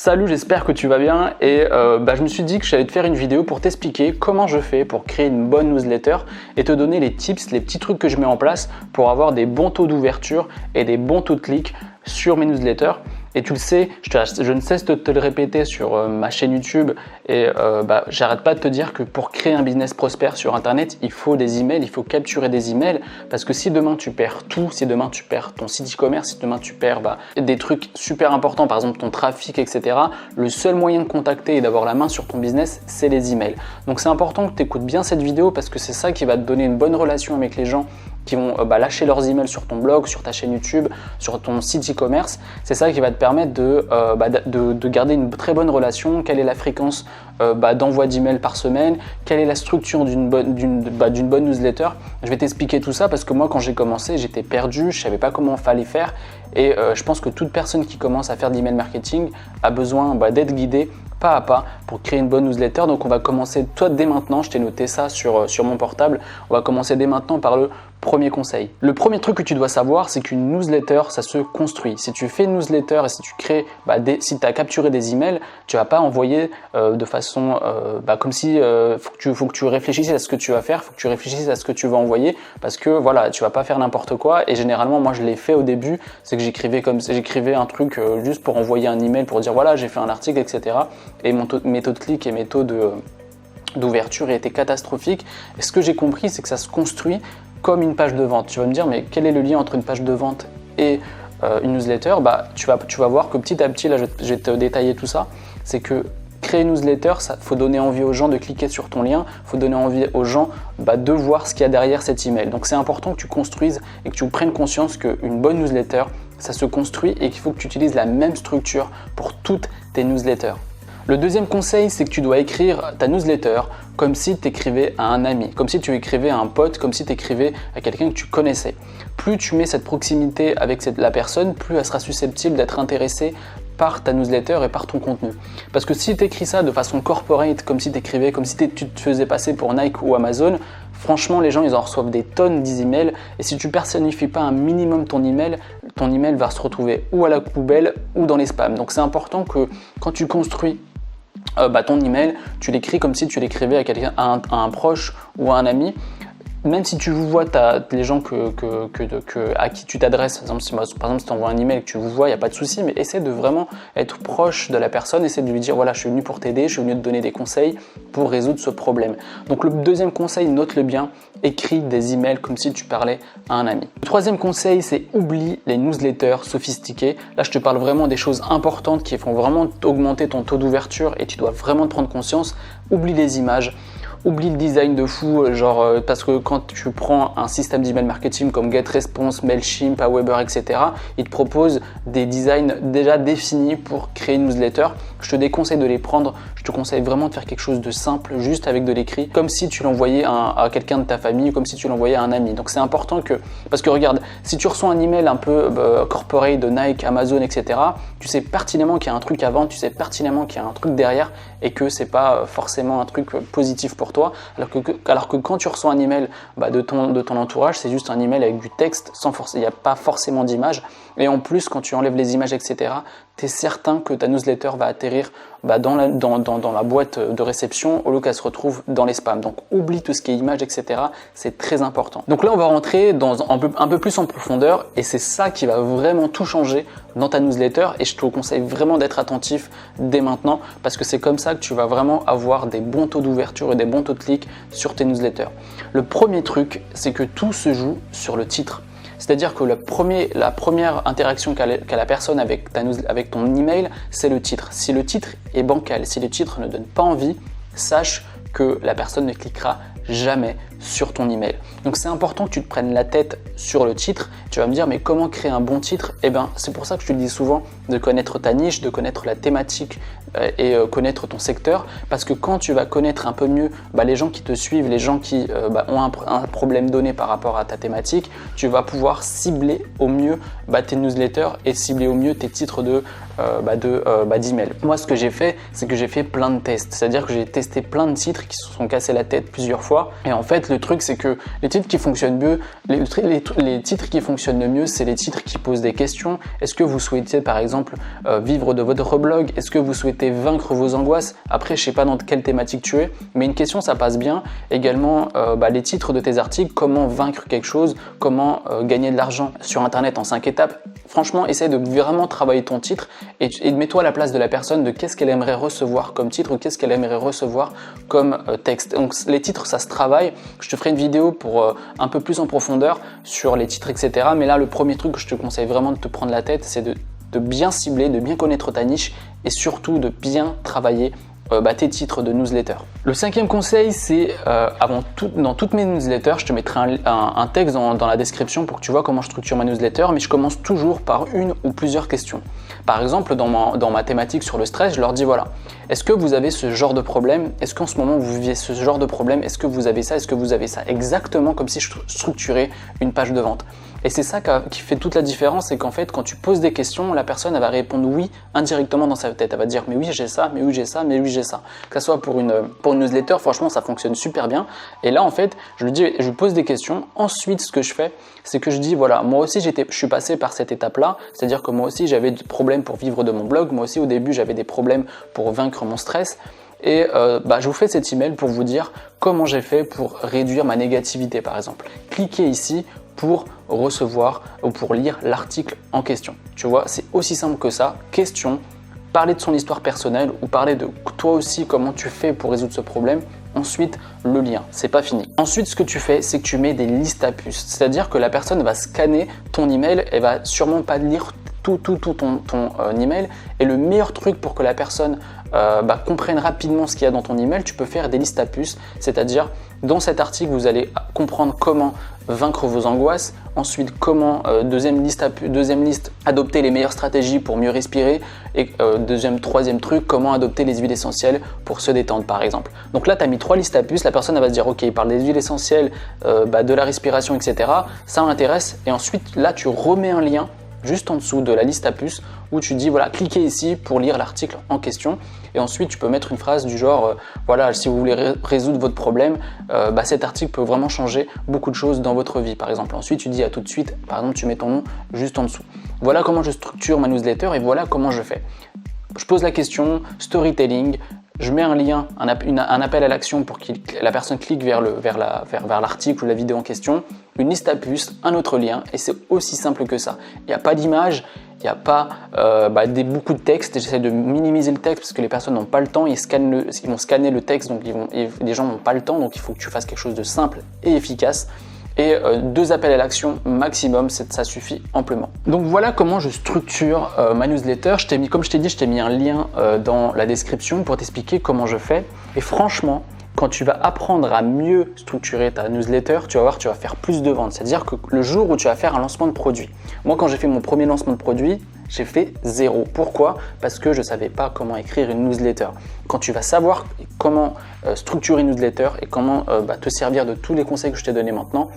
Salut, j'espère que tu vas bien et je me suis dit que j'allais te faire une vidéo pour t'expliquer comment je fais pour créer une bonne newsletter et te donner les tips, les petits trucs que je mets en place pour avoir des bons taux d'ouverture et des bons taux de clics sur mes newsletters. Et tu le sais, je ne cesse de te le répéter sur ma chaîne YouTube et j'arrête pas de te dire que pour créer un business prospère sur Internet, il faut des emails, il faut capturer des emails parce que si demain tu perds tout, si demain tu perds ton site e-commerce, si demain tu perds des trucs super importants, par exemple ton trafic, etc., le seul moyen de contacter et d'avoir la main sur ton business, c'est les emails. Donc c'est important que tu écoutes bien cette vidéo parce que c'est ça qui va te donner une bonne relation avec les gens qui vont lâcher leurs emails sur ton blog, sur ta chaîne YouTube, sur ton site e-commerce. C'est ça qui va te permettre de garder une très bonne relation. Quelle est la fréquence d'envoi d'emails par semaine? Quelle est la structure d'une bonne newsletter? Je vais t'expliquer tout ça parce que moi, quand j'ai commencé, j'étais perdu, je ne savais pas comment il fallait faire. Et je pense que toute personne qui commence à faire de l'email marketing a besoin d'être guidée pas à pas pour créer une bonne newsletter. Donc on va commencer dès maintenant, je t'ai noté ça sur mon portable, on va commencer dès maintenant par le premier conseil. Le premier truc que tu dois savoir, c'est qu'une newsletter, ça se construit. Si tu fais une newsletter et si tu crées, si tu as capturé des emails, tu vas pas envoyer de façon comme si faut que tu réfléchisses à ce que tu vas faire, faut que tu réfléchisses à ce que tu vas envoyer parce que voilà, tu vas pas faire n'importe quoi. Et généralement, moi je l'ai fait au début, c'est que j'écrivais un truc juste pour envoyer un email pour dire voilà, j'ai fait un article, etc. Et mes taux de clic et mes taux d'ouverture étaient catastrophiques. Et ce que j'ai compris, c'est que ça se construit comme une page de vente. Tu vas me dire, mais quel est le lien entre une page de vente et une newsletter? Tu vas voir que petit à petit, là je vais te détailler tout ça, c'est que créer une newsletter, il faut donner envie aux gens de cliquer sur ton lien, il faut donner envie aux gens de voir ce qu'il y a derrière cet email. Donc c'est important que tu construises et que tu prennes conscience qu'une bonne newsletter, ça se construit et qu'il faut que tu utilises la même structure pour toutes tes newsletters. Le deuxième conseil, c'est que tu dois écrire ta newsletter comme si tu écrivais à un ami, comme si tu écrivais à un pote, comme si tu écrivais à quelqu'un que tu connaissais. Plus tu mets cette proximité avec la personne, plus elle sera susceptible d'être intéressée par ta newsletter et par ton contenu. Parce que si tu écris ça de façon corporate, comme si tu écrivais, comme si tu te faisais passer pour Nike ou Amazon, franchement, les gens, ils en reçoivent des tonnes d'emails et si tu personnifies pas un minimum ton email va se retrouver ou à la poubelle ou dans les spams. Donc c'est important que quand tu construis ton email, tu l'écris comme si tu l'écrivais à quelqu'un, à un proche ou à un ami. Même si tu vois les gens à qui tu t'adresses, par exemple si tu envoies un email et que tu vous vois, il n'y a pas de souci, mais essaie de vraiment être proche de la personne, essaie de lui dire voilà, je suis venu pour t'aider, je suis venu te donner des conseils pour résoudre ce problème. Donc le deuxième conseil, note-le bien, écris des emails comme si tu parlais à un ami. Le troisième conseil, c'est oublie les newsletters sophistiquées. Là, je te parle vraiment des choses importantes qui font vraiment augmenter ton taux d'ouverture et tu dois vraiment te prendre conscience. Oublie les images. Oublie le design de fou, parce que quand tu prends un système d'email marketing comme GetResponse, Mailchimp, Aweber, etc., ils te proposent des designs déjà définis pour créer une newsletter. Je te déconseille de les prendre, je te conseille vraiment de faire quelque chose de simple, juste avec de l'écrit, comme si tu l'envoyais à quelqu'un de ta famille, comme si tu l'envoyais à un ami. Donc c'est important parce que regarde, si tu reçois un email un peu corporate de Nike, Amazon, etc., tu sais pertinemment qu'il y a un truc à vendre, tu sais pertinemment qu'il y a un truc derrière et que c'est pas forcément un truc positif pour toi, alors que quand tu reçois un email de ton entourage, c'est juste un email avec du texte, il n'y a pas forcément d'image. Et en plus, quand tu enlèves les images, etc., tu es certain que ta newsletter va atterrir dans la boîte de réception au lieu qu'elle se retrouve dans les spams. Donc oublie tout ce qui est images, etc. C'est très important. Donc là, on va rentrer un peu plus en profondeur et c'est ça qui va vraiment tout changer dans ta newsletter et je te conseille vraiment d'être attentif dès maintenant parce que c'est comme ça que tu vas vraiment avoir des bons taux d'ouverture et des bons taux de clics sur tes newsletters. Le premier truc, c'est que tout se joue sur le titre. C'est-à-dire que la première interaction qu'a la personne avec ton email, c'est le titre. Si le titre est bancal, si le titre ne donne pas envie, sache que la personne ne cliquera jamais sur ton email. Donc c'est important que tu te prennes la tête sur le titre. Tu vas me dire mais comment créer un bon titre? Eh bien c'est pour ça que je te dis souvent de connaître ta niche, de connaître la thématique et connaître ton secteur parce que quand tu vas connaître un peu mieux les gens qui te suivent, les gens qui ont un problème donné par rapport à ta thématique, tu vas pouvoir cibler au mieux tes newsletters et cibler au mieux tes titres d'email. Moi ce que j'ai fait, c'est que j'ai fait plein de tests, c'est-à-dire que j'ai testé plein de titres qui se sont cassés la tête plusieurs fois et en fait fait, le truc, c'est que les titres qui fonctionnent mieux, les titres qui fonctionnent le mieux, c'est les titres qui posent des questions. Est-ce que vous souhaitez, par exemple, vivre de votre blog? Est-ce que vous souhaitez vaincre vos angoisses? Après, je sais pas dans quelle thématique tu es, mais une question, ça passe bien. Également, les titres de tes articles, comment vaincre quelque chose, comment gagner de l'argent sur Internet en 5 étapes. Franchement, essaye de vraiment travailler ton titre et mets-toi à la place de la personne de qu'est-ce qu'elle aimerait recevoir comme titre ou qu'est-ce qu'elle aimerait recevoir comme texte. Donc les titres, ça se travaille. Je te ferai une vidéo pour un peu plus en profondeur sur les titres, etc. Mais là, le premier truc que je te conseille vraiment de te prendre la tête, c'est de bien cibler, de bien connaître ta niche et surtout de bien travailler tes titres de newsletter. Le 5e conseil, c'est dans toutes mes newsletters, je te mettrai un texte dans la description pour que tu vois comment je structure ma newsletter, mais je commence toujours par une ou plusieurs questions. Par exemple, dans ma thématique sur le stress, je leur dis voilà, est-ce que vous avez ce genre de problème? Est-ce qu'en ce moment vous vivez ce genre de problème? Est-ce que vous avez ça? Est-ce que vous avez ça? Exactement comme si je structurais une page de vente. Et c'est ça qui fait toute la différence, c'est qu'en fait, quand tu poses des questions, la personne elle va répondre oui indirectement dans sa tête. Elle va dire mais oui j'ai ça, mais oui j'ai ça, mais oui j'ai ça. Que ce soit pour une newsletter, franchement ça fonctionne super bien. Et là en fait, je pose des questions. Ensuite, ce que je fais, c'est que je dis voilà, moi aussi je suis passé par cette étape-là. C'est-à-dire que moi aussi j'avais des problèmes pour vivre de mon blog. Moi aussi au début j'avais des problèmes pour vaincre mon stress. Et je vous fais cet email pour vous dire comment j'ai fait pour réduire ma négativité par exemple. Cliquez ici pour recevoir ou pour lire l'article en question. Tu vois, c'est aussi simple que ça. Question, parler de son histoire personnelle ou parler de toi aussi, comment tu fais pour résoudre ce problème. Ensuite, le lien, c'est pas fini. Ensuite, ce que tu fais, c'est que tu mets des listes à puces. C'est-à-dire que la personne va scanner ton email, elle va sûrement pas lire tout ton email. Et le meilleur truc pour que la personne comprenne rapidement ce qu'il y a dans ton email, tu peux faire des listes à puces. C'est-à-dire, dans cet article, vous allez comprendre comment vaincre vos angoisses. Ensuite, comment, deuxième liste, adopter les meilleures stratégies pour mieux respirer. Et troisième truc, comment adopter les huiles essentielles pour se détendre par exemple. Donc là, tu as mis 3 listes à puces. La personne elle va se dire, ok, il parle des huiles essentielles, de la respiration, etc. Ça m'intéresse. Et ensuite, là, tu remets un lien juste en dessous de la liste à puces où tu dis voilà, cliquez ici pour lire l'article en question. Et ensuite, tu peux mettre une phrase du genre voilà, si vous voulez résoudre votre problème, cet article peut vraiment changer beaucoup de choses dans votre vie par exemple. Ensuite, tu dis à tout de suite, par exemple, tu mets ton nom juste en dessous. Voilà comment je structure ma newsletter et voilà comment je fais. Je pose la question, storytelling, je mets un lien, un appel à l'action pour que la personne clique vers l'article ou la vidéo en question, une liste à puces, un autre lien et c'est aussi simple que ça. Il n'y a pas d'image, il n'y a pas beaucoup de texte. J'essaie de minimiser le texte parce que les personnes n'ont pas le temps, ils vont scanner le texte, donc les gens n'ont pas le temps, donc il faut que tu fasses quelque chose de simple et efficace. Et 2 appels à l'action maximum, ça suffit amplement. Donc voilà comment je structure ma newsletter. Comme je t'ai dit, je t'ai mis un lien dans la description pour t'expliquer comment je fais. Et franchement, quand tu vas apprendre à mieux structurer ta newsletter, tu vas voir, tu vas faire plus de ventes. C'est-à-dire que le jour où tu vas faire un lancement de produit, moi quand j'ai fait mon premier lancement de produit, j'ai fait 0. Pourquoi? Parce que je ne savais pas comment écrire une newsletter. Quand tu vas savoir comment structurer une newsletter et comment te servir de tous les conseils que je t'ai donnés maintenant,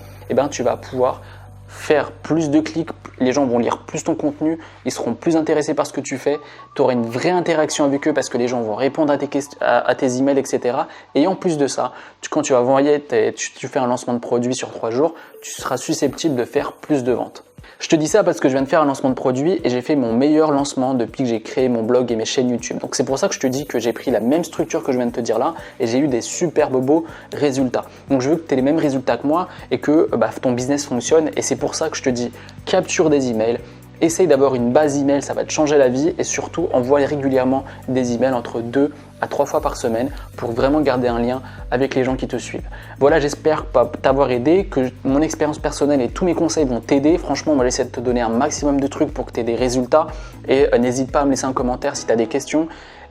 tu vas pouvoir faire plus de clics, les gens vont lire plus ton contenu, ils seront plus intéressés par ce que tu fais, tu auras une vraie interaction avec eux parce que les gens vont répondre à tes emails, etc. Et en plus de ça, quand tu vas envoyer, tu fais un lancement de produit sur 3 jours, tu seras susceptible de faire plus de ventes. Je te dis ça parce que je viens de faire un lancement de produit et j'ai fait mon meilleur lancement depuis que j'ai créé mon blog et mes chaînes YouTube. Donc c'est pour ça que je te dis que j'ai pris la même structure que je viens de te dire là et j'ai eu des superbes beaux résultats. Donc je veux que tu aies les mêmes résultats que moi et que ton business fonctionne et c'est pour ça que je te dis capture des emails. Essaye d'avoir une base email, ça va te changer la vie et surtout envoie régulièrement des emails entre 2 à 3 fois par semaine pour vraiment garder un lien avec les gens qui te suivent. Voilà, j'espère t'avoir aidé, que mon expérience personnelle et tous mes conseils vont t'aider. Franchement, on va essayer de te donner un maximum de trucs pour que tu aies des résultats et n'hésite pas à me laisser un commentaire si tu as des questions.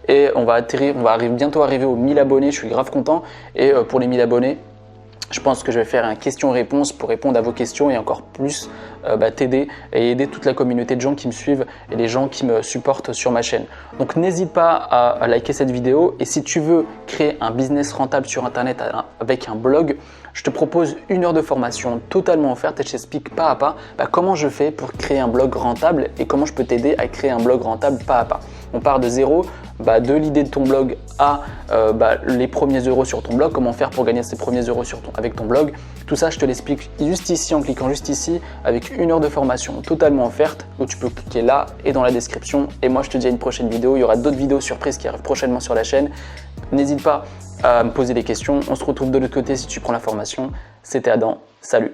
Et on va bientôt arriver aux 1000 abonnés, je suis grave content. Et pour les 1000 abonnés, je pense que je vais faire un question-réponse pour répondre à vos questions et encore plus t'aider et aider toute la communauté de gens qui me suivent et les gens qui me supportent sur ma chaîne. Donc n'hésite pas à liker cette vidéo et si tu veux créer un business rentable sur internet avec un blog, je te propose 1 heure de formation totalement offerte et je t'explique pas à pas comment je fais pour créer un blog rentable et comment je peux t'aider à créer un blog rentable pas à pas. On part de zéro, de l'idée de ton blog à les premiers euros sur ton blog, comment faire pour gagner ces premiers euros avec ton blog. Tout ça, je te l'explique juste ici en cliquant juste ici avec 1 heure de formation totalement offerte où tu peux cliquer là et dans la description. Et moi, je te dis à une prochaine vidéo. Il y aura d'autres vidéos surprises qui arrivent prochainement sur la chaîne. N'hésite pas à me poser des questions. On se retrouve de l'autre côté si tu prends la formation. C'était Adam. Salut!